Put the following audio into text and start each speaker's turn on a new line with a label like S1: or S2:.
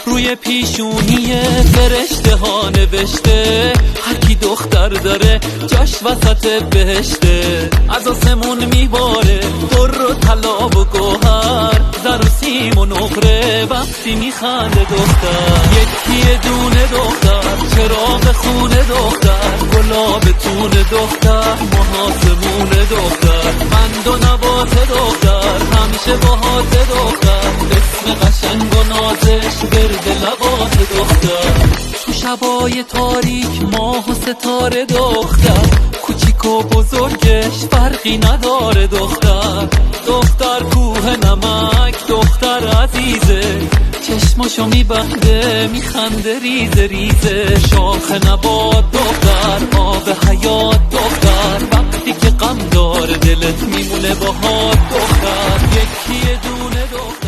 S1: روی پیشونی فرشته ها نوشته هر کی دختر داره جاش وسط بهشته. از آسمون میباره در و طلا و گوهر، زر و سیم و نقره وقتی میخنده دختر. یکی دونه دختر، چراغ خونه دختر، گلاب تون دختر، محاسمون دختر، بند و نبات دختر، همیشه باهات دختر، اسم قشنگ و نازش گرد لبات دختر. تو شبای تاریک ماه و ستاره دختر، کوچیک و بزرگش فرقی نداره دختر. دختر کوه نمک دختر عزیزه، چشماشو میبنده میخنده ریزه ریزه. شاخ نبات دختر، آب حیات دختر، وقتی که غم داره دلت میمونه باهات دختر. یکی دونه دختر.